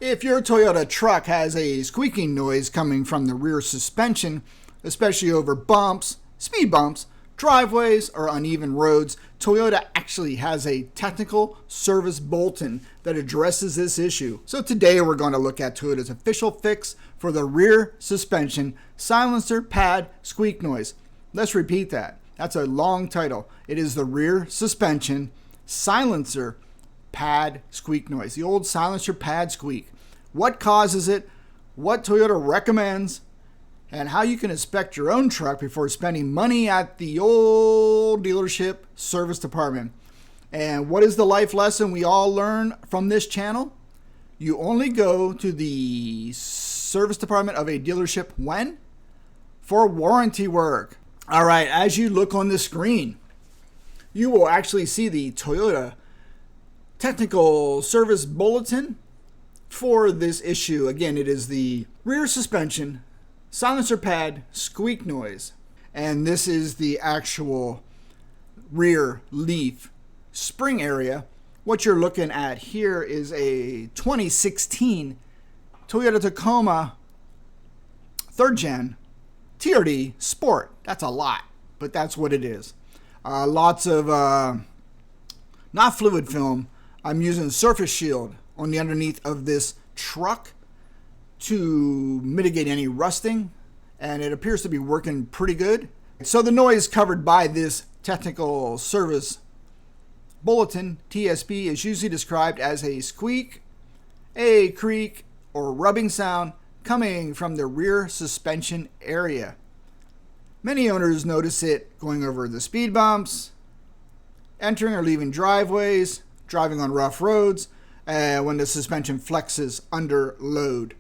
If your Toyota truck has a squeaking noise coming from the rear suspension, especially over bumps, speed bumps, driveways, or uneven roads, Toyota actually has a technical service bulletin that addresses this issue. So today we're going to look at Toyota's official fix for the rear suspension silencer pad squeak noise. Let's repeat that. That's a long title. It is the rear suspension silencer pad squeak noise. The old silencer pad squeak. What causes it, what Toyota recommends, and how you can inspect your own truck before spending money at the old dealership service department. And what is the life lesson we all learn from this channel? You only go to the service department of a dealership when? For warranty work. All right, as you look on the screen, you will actually see the Toyota Technical Service Bulletin for this issue. Again, it is the rear suspension silencer pad squeak noise. And this is the actual rear leaf spring area. What you're looking at here is a 2016 Toyota Tacoma 3rd Gen TRD Sport. That's a lot, but that's what it is. Lots of, not fluid film. I'm using surface shield on the underneath of this truck to mitigate any rusting, and it appears to be working pretty good. So the noise covered by this Technical Service Bulletin, TSB, is usually described as a squeak, a creak, or rubbing sound coming from the rear suspension area. Many owners notice it going over the speed bumps, entering or leaving driveways, driving on rough roads, when the suspension flexes under load.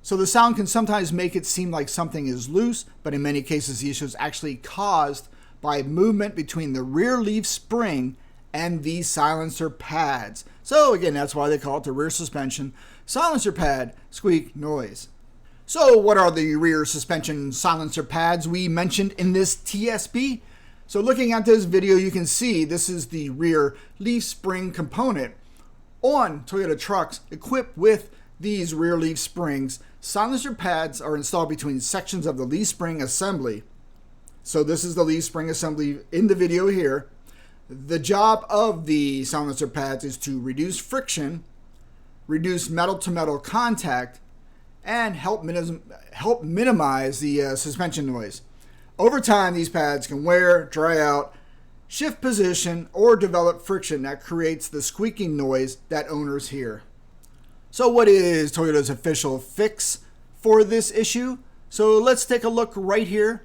So the sound can sometimes make it seem like something is loose, but in many cases the issue is actually caused by movement between the rear leaf spring and the silencer pads. So again, that's why they call it the rear suspension silencer pad squeak noise. So what are the rear suspension silencer pads we mentioned in this TSB? So looking at this video, you can see this is the rear leaf spring component on Toyota trucks equipped with these rear leaf springs. Silencer pads are installed between sections of the leaf spring assembly. So this is the leaf spring assembly in the video here. The job of the silencer pads is to reduce friction, reduce metal-to-metal contact, and help minimize the suspension noise. Over time, these pads can wear, dry out, shift position, or develop friction that creates the squeaking noise that owners hear. So what is Toyota's official fix for this issue? So let's take a look right here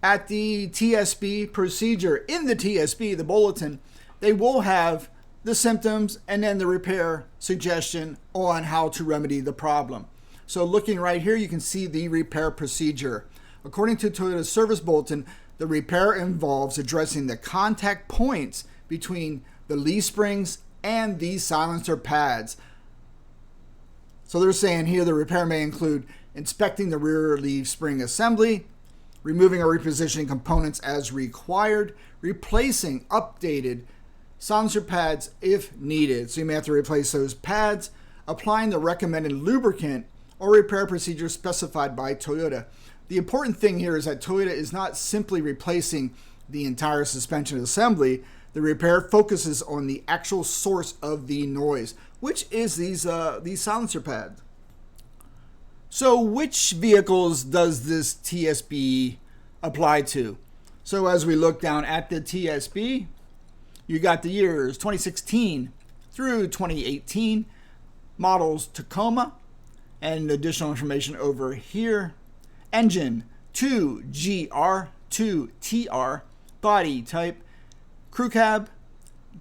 at the TSB procedure. In the TSB, the bulletin, they will have the symptoms and then the repair suggestion on how to remedy the problem. So looking right here, you can see the repair procedure. According to Toyota's service bulletin, the repair involves addressing the contact points between the leaf springs and these silencer pads. So they're saying here the repair may include inspecting the rear leaf spring assembly, removing or repositioning components as required, replacing updated silencer pads if needed. So you may have to replace those pads, applying the recommended lubricant or repair procedure specified by Toyota. The important thing here is that Toyota is not simply replacing the entire suspension assembly. The repair focuses on the actual source of the noise, which is these silencer pads. So which vehicles does this TSB apply to? So as we look down at the TSB, you got the years 2016 through 2018, models Tacoma, and additional information over here. Engine 2GR, 2TR, body type, crew cab,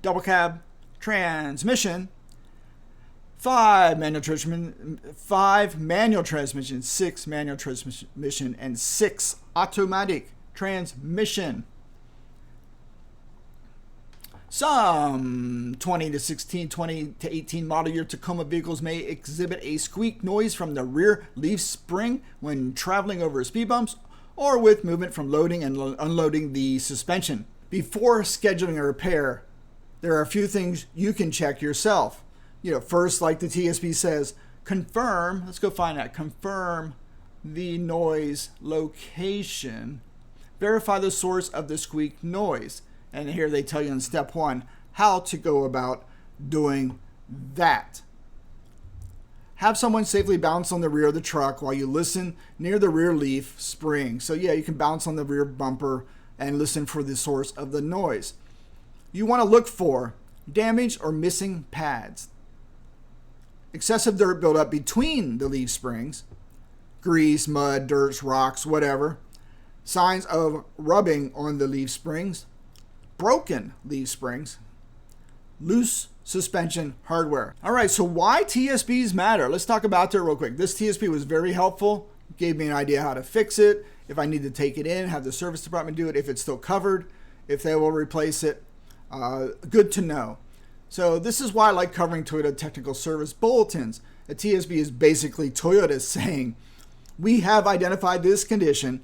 double cab, transmission, 5 manual transmission, 6 manual transmission, and 6 automatic transmission. Some 20 to 18 model year Tacoma vehicles may exhibit a squeak noise from the rear leaf spring when traveling over speed bumps or with movement from loading and unloading the suspension. Before scheduling a repair, there are a few things you can check yourself. First, like the TSB says, confirm, let's go find that, confirm the noise location, verify the source of the squeak noise. And here they tell you in step 1 how to go about doing that. Have someone safely bounce on the rear of the truck while you listen near the rear leaf spring. So yeah, you can bounce on the rear bumper and listen for the source of the noise. You want to look for damaged or missing pads, excessive dirt buildup between the leaf springs, grease, mud, dirt, rocks, whatever, signs of rubbing on the leaf springs, broken leaf springs, loose suspension hardware. All right, so why TSBs matter? Let's talk about that real quick. This TSB was very helpful, gave me an idea how to fix it, if I need to take it in, have the service department do it, if it's still covered, if they will replace it. Good to know. So this is why I like covering Toyota Technical Service Bulletins. A TSB is basically Toyota saying, we have identified this condition,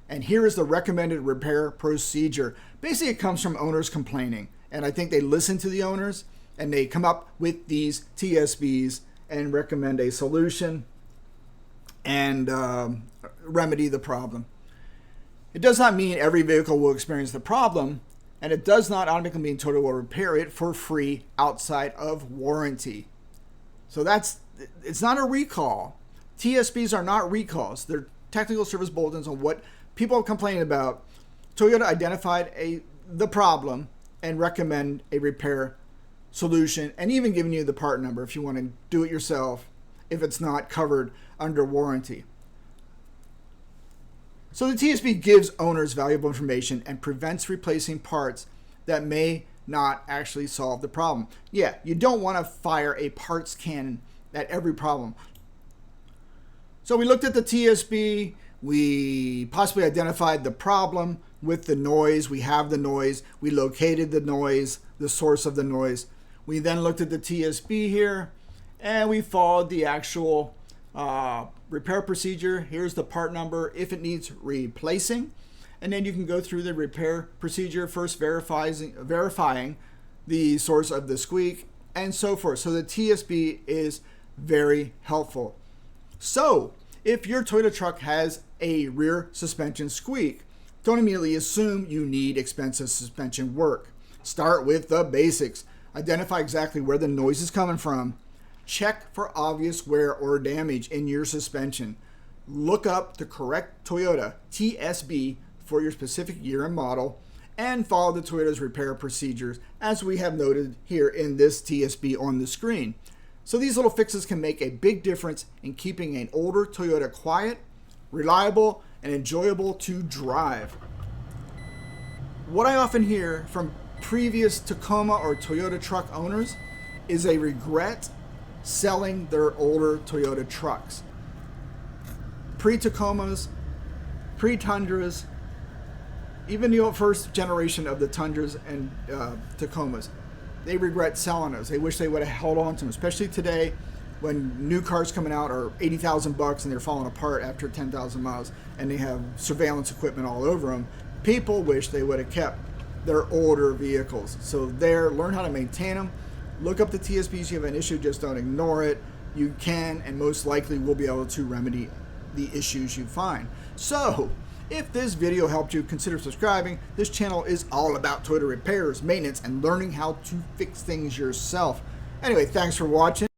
and here is the recommended repair procedure. Basically, it comes from owners complaining, and I think they listen to the owners, and they come up with these TSBs and recommend a solution and remedy the problem. It does not mean every vehicle will experience the problem, and it does not automatically mean Toyota will repair it for free outside of warranty. So it's not a recall. TSBs are not recalls. They're technical service bulletins on what people are complaining about. Toyota identified the problem and recommend a repair solution, and even giving you the part number if you want to do it yourself if it's not covered under warranty. So the TSB gives owners valuable information and prevents replacing parts that may not actually solve the problem. Yeah, you don't want to fire a parts cannon at every problem. So we looked at the TSB, we possibly identified the problem with the noise, we have the noise, we located the noise, the source of the noise. We then looked at the TSB here, and we followed the actual repair procedure. Here's the part number if it needs replacing. And then you can go through the repair procedure, first verifying the source of the squeak, and so forth. So the TSB is very helpful. So if your Toyota truck has a rear suspension squeak, don't immediately assume you need expensive suspension work. Start with the basics. Identify exactly where the noise is coming from. Check for obvious wear or damage in your suspension. Look up the correct Toyota TSB for your specific year and model, and follow the Toyota's repair procedures as we have noted here in this TSB on the screen. So these little fixes can make a big difference in keeping an older Toyota quiet, reliable, and enjoyable to drive. What I often hear from previous Tacoma or Toyota truck owners is a regret selling their older Toyota trucks. Pre-Tacomas, pre-Tundras, even the first generation of the Tundras and Tacomas, they regret selling those. They wish they would have held on to them, especially today when new cars coming out are $80,000 and they're falling apart after 10,000 miles and they have surveillance equipment all over them. People wish they would have kept their older vehicles. So learn how to maintain them. Look up the TSBs. You have an issue, just don't ignore it. You can and most likely will be able to remedy the issues you find. So if this video helped you, consider subscribing. This channel is all about Toyota repairs, maintenance, and learning how to fix things yourself. Anyway, thanks for watching.